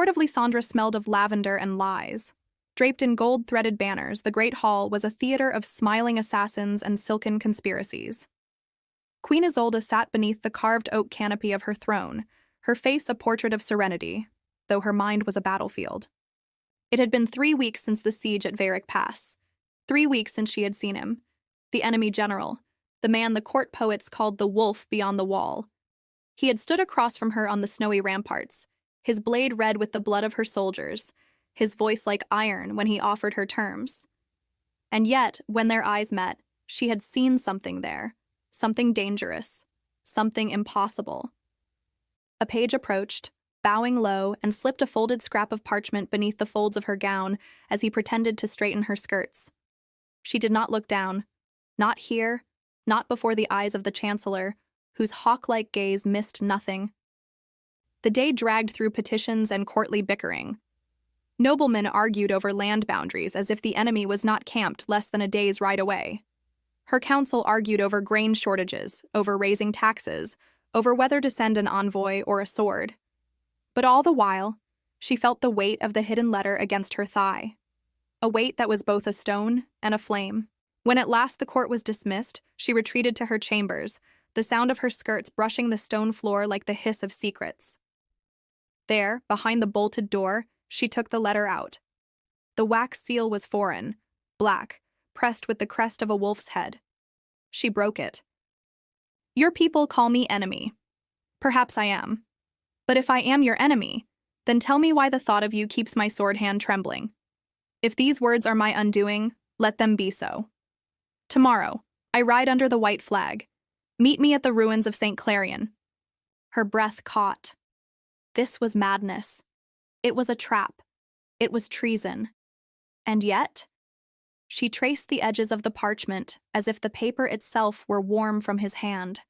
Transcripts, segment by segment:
court of Lysandra smelled of lavender and lies. Draped in gold-threaded banners, the great hall was a theater of smiling assassins and silken conspiracies. Queen Isolde sat beneath the carved oak canopy of her throne, her face a portrait of serenity, though her mind was a battlefield. It had been 3 weeks since the siege at Varick Pass. 3 weeks since she had seen him, the enemy general, the man the court poets called the wolf beyond the wall. He had stood across from her on the snowy ramparts, his blade red with the blood of her soldiers, his voice like iron when he offered her terms. And yet, when their eyes met, she had seen something there, something dangerous, something impossible. A page approached, bowing low, and slipped a folded scrap of parchment beneath the folds of her gown as he pretended to straighten her skirts. She did not look down, not here, not before the eyes of the chancellor, whose hawk-like gaze missed nothing. The day dragged through petitions and courtly bickering. Noblemen argued over land boundaries as if the enemy was not camped less than a day's ride away. Her council argued over grain shortages, over raising taxes, over whether to send an envoy or a sword. But all the while, she felt the weight of the hidden letter against her thigh, a weight that was both a stone and a flame. When at last the court was dismissed, she retreated to her chambers, the sound of her skirts brushing the stone floor like the hiss of secrets. There, behind the bolted door, she took the letter out. The wax seal was foreign, black, pressed with the crest of a wolf's head. She broke it. "Your people call me enemy. Perhaps I am. But if I am your enemy, then tell me why the thought of you keeps my sword hand trembling. If these words are my undoing, let them be so. Tomorrow, I ride under the white flag. Meet me at the ruins of St. Clarion." Her breath caught. This was madness. It was a trap. It was treason. And yet, she traced the edges of the parchment as if the paper itself were warm from his hand.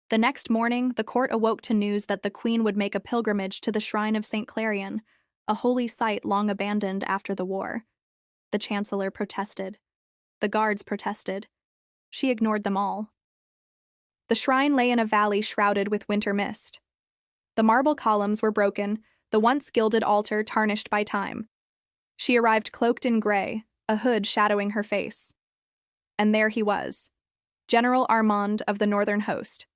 The next morning, the court awoke to news that the queen would make a pilgrimage to the shrine of St. Clarion, a holy site long abandoned after the war. The chancellor protested. The guards protested. She ignored them all. The shrine lay in a valley shrouded with winter mist. The marble columns were broken, the once gilded altar tarnished by time. She arrived cloaked in gray, a hood shadowing her face. And there he was, General Armand of the northern host.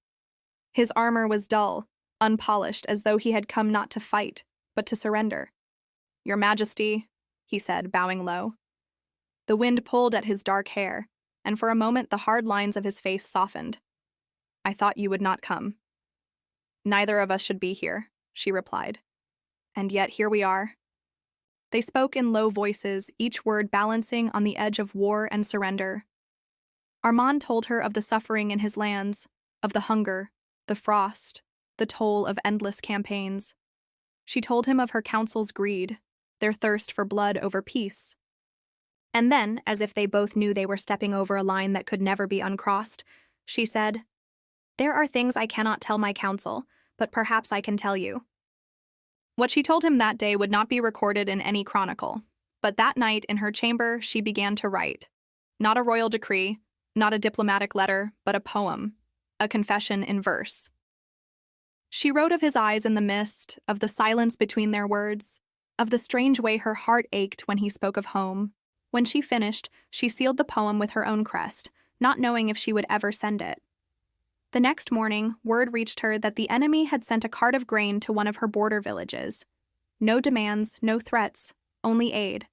His armor was dull, unpolished, as though he had come not to fight, but to surrender. "Your Majesty," he said, bowing low. The wind pulled at his dark hair, and for a moment the hard lines of his face softened. "I thought you would not come." "Neither of us should be here," she replied. "And yet here we are." They spoke in low voices, each word balancing on the edge of war and surrender. Armand told her of the suffering in his lands, of the hunger, the frost, the toll of endless campaigns. She told him of her council's greed, their thirst for blood over peace. And then, as if they both knew they were stepping over a line that could never be uncrossed, she said, "There are things I cannot tell my council, but perhaps I can tell you." What she told him that day would not be recorded in any chronicle, but that night in her chamber she began to write. Not a royal decree, not a diplomatic letter, but a poem, a confession in verse. She wrote of his eyes in the mist, of the silence between their words, of the strange way her heart ached when he spoke of home. When she finished, she sealed the poem with her own crest, not knowing if she would ever send it. The next morning, word reached her that the enemy had sent a cart of grain to one of her border villages. No demands, no threats, only aid.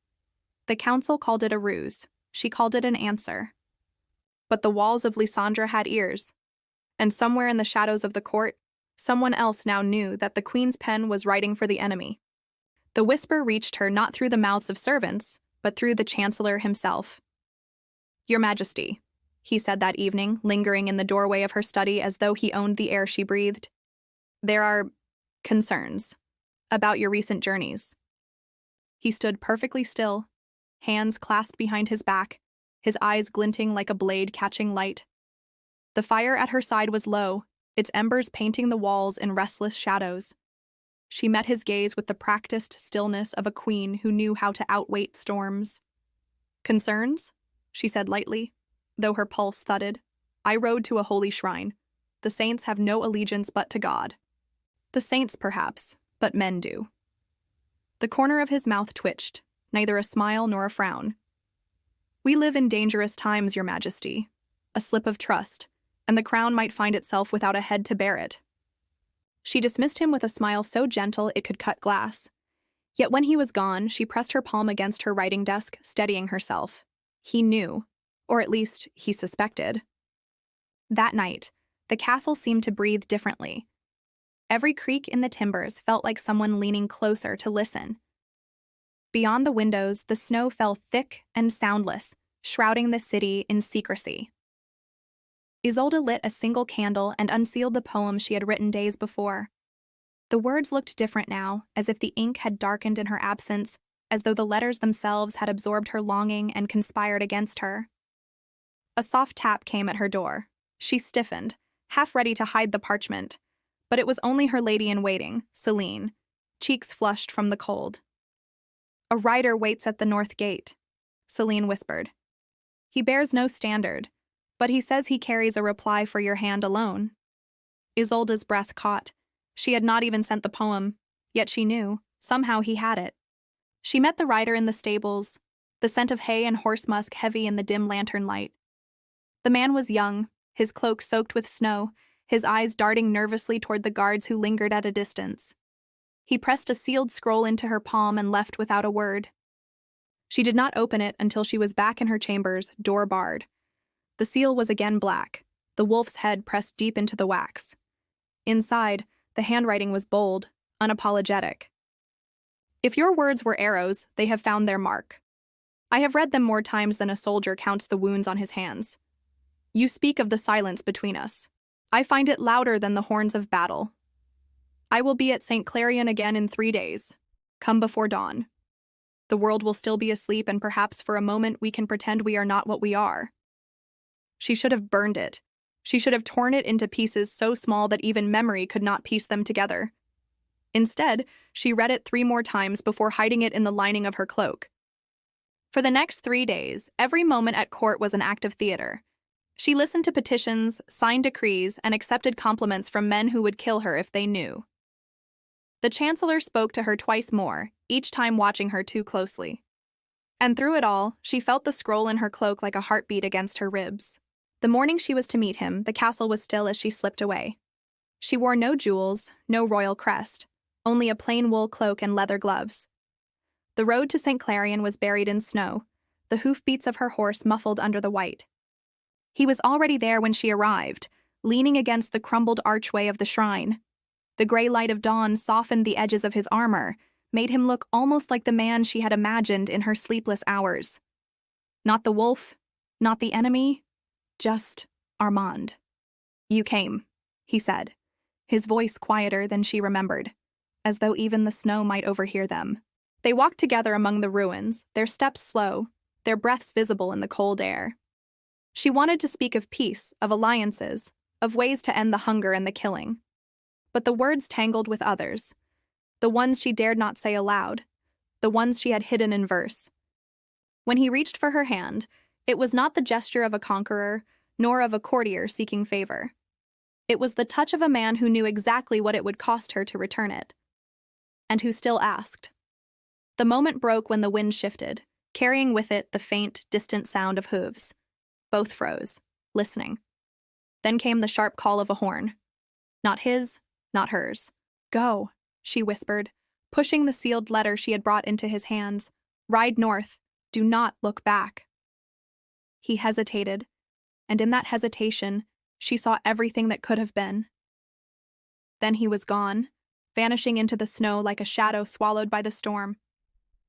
The council called it a ruse. She called it an answer. But the walls of Lysandra had ears, and somewhere in the shadows of the court, someone else now knew that the queen's pen was writing for the enemy. The whisper reached her not through the mouths of servants, but through the chancellor himself. "Your Majesty," he said that evening, lingering in the doorway of her study as though he owned the air she breathed. "There are concerns about your recent journeys." He stood perfectly still, hands clasped behind his back, his eyes glinting like a blade catching light. The fire at her side was low, its embers painting the walls in restless shadows. She met his gaze with the practiced stillness of a queen who knew how to outwait storms. "Concerns?" she said lightly, though her pulse thudded. "I rode to a holy shrine. The saints have no allegiance but to God." "The saints, perhaps, but men do." The corner of his mouth twitched, neither a smile nor a frown. "We live in dangerous times, Your Majesty. A slip of trust, and the crown might find itself without a head to bear it." She dismissed him with a smile so gentle it could cut glass. Yet when he was gone, she pressed her palm against her writing desk, steadying herself. He knew, or at least he suspected. That night, the castle seemed to breathe differently. Every creak in the timbers felt like someone leaning closer to listen. Beyond the windows, the snow fell thick and soundless, shrouding the city in secrecy. Isolde lit a single candle and unsealed the poem she had written days before. The words looked different now, as if the ink had darkened in her absence, as though the letters themselves had absorbed her longing and conspired against her. A soft tap came at her door. She stiffened, half ready to hide the parchment, but it was only her lady-in-waiting, Celine, cheeks flushed from the cold. "A rider waits at the north gate," Celine whispered. "He bears no standard, but he says he carries a reply for your hand alone." Isolde's breath caught. She had not even sent the poem, yet she knew, somehow he had it. She met the rider in the stables, the scent of hay and horse musk heavy in the dim lantern light. The man was young, his cloak soaked with snow, his eyes darting nervously toward the guards who lingered at a distance. He pressed a sealed scroll into her palm and left without a word. She did not open it until she was back in her chambers, door barred. The seal was again black, the wolf's head pressed deep into the wax. Inside, the handwriting was bold, unapologetic. "If your words were arrows, they have found their mark. I have read them more times than a soldier counts the wounds on his hands. You speak of the silence between us. I find it louder than the horns of battle. I will be at St. Clarion again in 3 days. Come before dawn. The world will still be asleep, and perhaps for a moment we can pretend we are not what we are." She should have burned it. She should have torn it into pieces so small that even memory could not piece them together. Instead, she read it 3 more times before hiding it in the lining of her cloak. For the next 3 days, every moment at court was an act of theater. She listened to petitions, signed decrees, and accepted compliments from men who would kill her if they knew. The chancellor spoke to her twice more, each time watching her too closely. And through it all, she felt the scroll in her cloak like a heartbeat against her ribs. The morning she was to meet him, the castle was still as she slipped away. She wore no jewels, no royal crest, only a plain wool cloak and leather gloves. The road to St. Clarion was buried in snow, the hoofbeats of her horse muffled under the white. He was already there when she arrived, leaning against the crumbled archway of the shrine. The gray light of dawn softened the edges of his armor, made him look almost like the man she had imagined in her sleepless hours. Not the wolf, not the enemy, just Armand. "You came," he said, his voice quieter than she remembered, as though even the snow might overhear them. They walked together among the ruins, their steps slow, their breaths visible in the cold air. She wanted to speak of peace, of alliances, of ways to end the hunger and the killing. But the words tangled with others, the ones she dared not say aloud, the ones she had hidden in verse. When he reached for her hand, it was not the gesture of a conqueror, nor of a courtier seeking favor. It was the touch of a man who knew exactly what it would cost her to return it, and who still asked. The moment broke when the wind shifted, carrying with it the faint, distant sound of hooves. Both froze, listening. Then came the sharp call of a horn. Not his, not hers. "Go," she whispered, pushing the sealed letter she had brought into his hands. "Ride north. Do not look back." He hesitated, and in that hesitation, she saw everything that could have been. Then he was gone, vanishing into the snow like a shadow swallowed by the storm.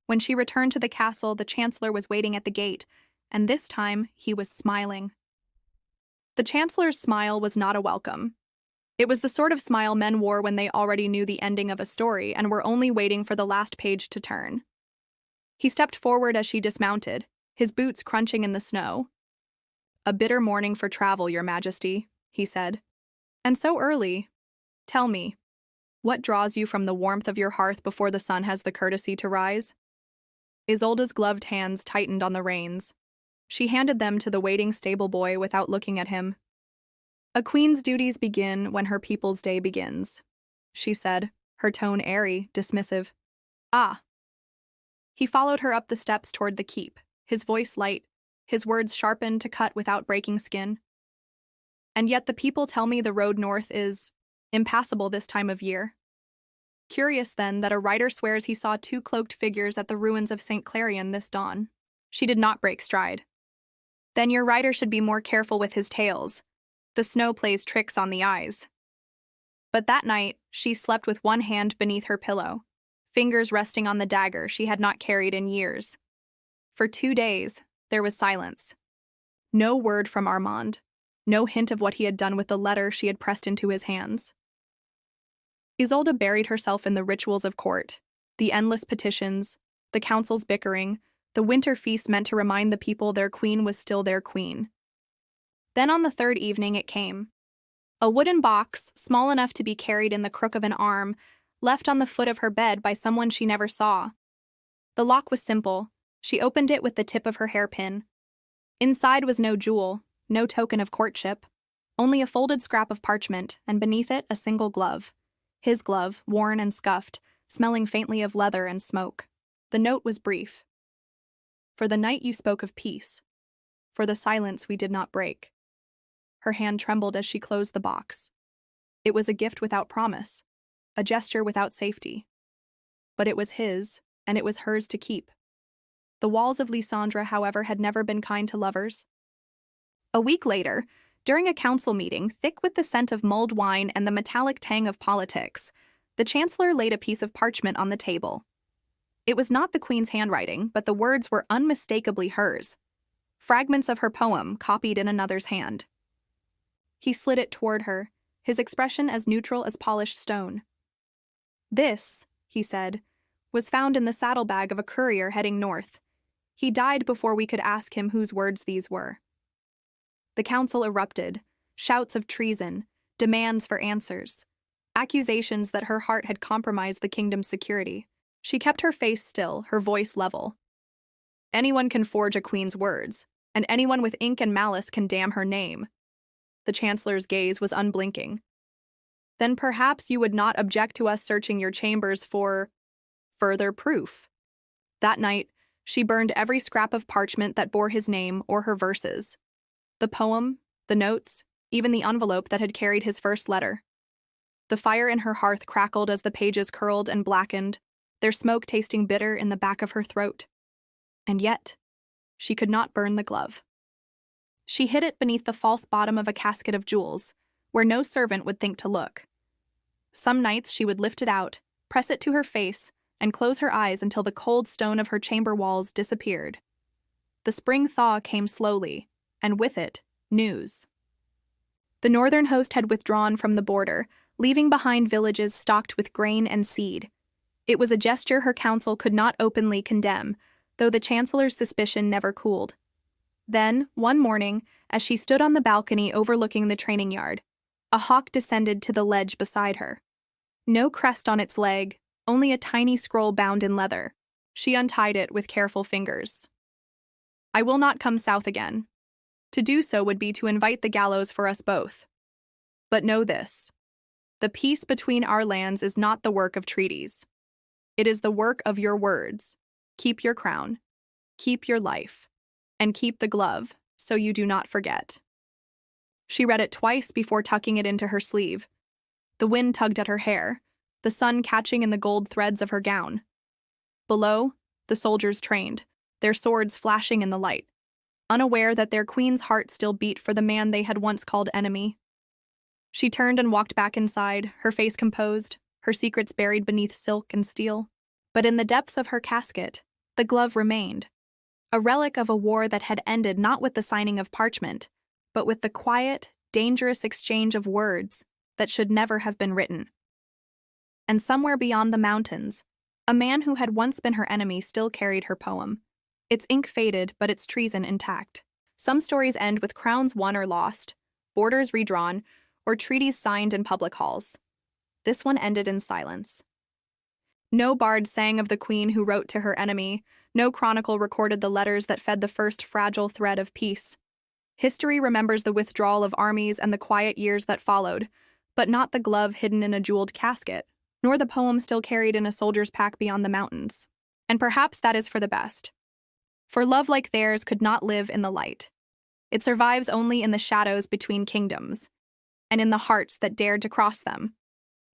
When she returned to the castle, the chancellor was waiting at the gate, and this time he was smiling. The chancellor's smile was not a welcome. It was the sort of smile men wore when they already knew the ending of a story and were only waiting for the last page to turn. He stepped forward as she dismounted, his boots crunching in the snow. "A bitter morning for travel, Your Majesty," he said. "And so early. Tell me, what draws you from the warmth of your hearth before the sun has the courtesy to rise?" Isolde's gloved hands tightened on the reins. She handed them to the waiting stable boy without looking at him. "A queen's duties begin when her people's day begins," she said, her tone airy, dismissive. "Ah, He followed her up the steps toward the keep, his voice light, his words sharpened to cut without breaking skin. And yet the people tell me the road north is impassable this time of year. Curious, then, that a writer swears he saw two cloaked figures at the ruins of St. Clarion this dawn. She did not break stride. Then your writer should be more careful with his tales. The snow plays tricks on the eyes. But that night, she slept with one hand beneath her pillow, fingers resting on the dagger she had not carried in years. For 2 days, there was silence. No word from Armand, no hint of what he had done with the letter she had pressed into his hands. Isolde buried herself in the rituals of court, the endless petitions, the council's bickering, the winter feast meant to remind the people their queen was still their queen. Then on the third evening it came. A wooden box, small enough to be carried in the crook of an arm, left on the foot of her bed by someone she never saw. The lock was simple. She opened it with the tip of her hairpin. Inside was no jewel, no token of courtship, only a folded scrap of parchment, and beneath it a single glove. His glove, worn and scuffed, smelling faintly of leather and smoke. The note was brief. For the night you spoke of peace. For the silence we did not break. Her hand trembled as she closed the box. It was a gift without promise, a gesture without safety. But it was his, and it was hers to keep. The walls of Lysandre, however, had never been kind to lovers. A week later, during a council meeting thick with the scent of mulled wine and the metallic tang of politics, the chancellor laid a piece of parchment on the table. It was not the queen's handwriting, but the words were unmistakably hers. Fragments of her poem copied in another's hand. He slid it toward her, his expression as neutral as polished stone. "This," he said, "was found in the saddlebag of a courier heading north. He died before we could ask him whose words these were." The council erupted, shouts of treason, demands for answers, accusations that her heart had compromised the kingdom's security. She kept her face still, her voice level. "Anyone can forge a queen's words, and anyone with ink and malice can damn her name." The chancellor's gaze was unblinking. "Then perhaps you would not object to us searching your chambers for further proof." That night, she burned every scrap of parchment that bore his name or her verses. The poem, the notes, even the envelope that had carried his first letter. The fire in her hearth crackled as the pages curled and blackened, their smoke tasting bitter in the back of her throat. And yet, she could not burn the glove. She hid it beneath the false bottom of a casket of jewels, where no servant would think to look. Some nights she would lift it out, press it to her face, and close her eyes until the cold stone of her chamber walls disappeared. The spring thaw came slowly, and with it, news. The northern host had withdrawn from the border, leaving behind villages stocked with grain and seed. It was a gesture her council could not openly condemn, though the chancellor's suspicion never cooled. Then, one morning, as she stood on the balcony overlooking the training yard, a hawk descended to the ledge beside her. No crest on its leg, only a tiny scroll bound in leather. She untied it with careful fingers. "I will not come south again. To do so would be to invite the gallows for us both. But know this. The peace between our lands is not the work of treaties. It is the work of your words. Keep your crown. Keep your life. And keep the glove, so you do not forget." She read it twice before tucking it into her sleeve. The wind tugged at her hair, the sun catching in the gold threads of her gown. Below, the soldiers trained, their swords flashing in the light, unaware that their queen's heart still beat for the man they had once called enemy. She turned and walked back inside, her face composed, her secrets buried beneath silk and steel. But in the depths of her casket, the glove remained. A relic of a war that had ended not with the signing of parchment, but with the quiet, dangerous exchange of words that should never have been written. And somewhere beyond the mountains, a man who had once been her enemy still carried her poem. Its ink faded, but its treason intact. Some stories end with crowns won or lost, borders redrawn, or treaties signed in public halls. This one ended in silence. No bard sang of the queen who wrote to her enemy. No chronicle recorded the letters that fed the first fragile thread of peace. History remembers the withdrawal of armies and the quiet years that followed, but not the glove hidden in a jeweled casket, nor the poem still carried in a soldier's pack beyond the mountains. and perhaps that is for the best. For love like theirs could not live in the light. It survives only in the shadows between kingdoms, and in the hearts that dared to cross them.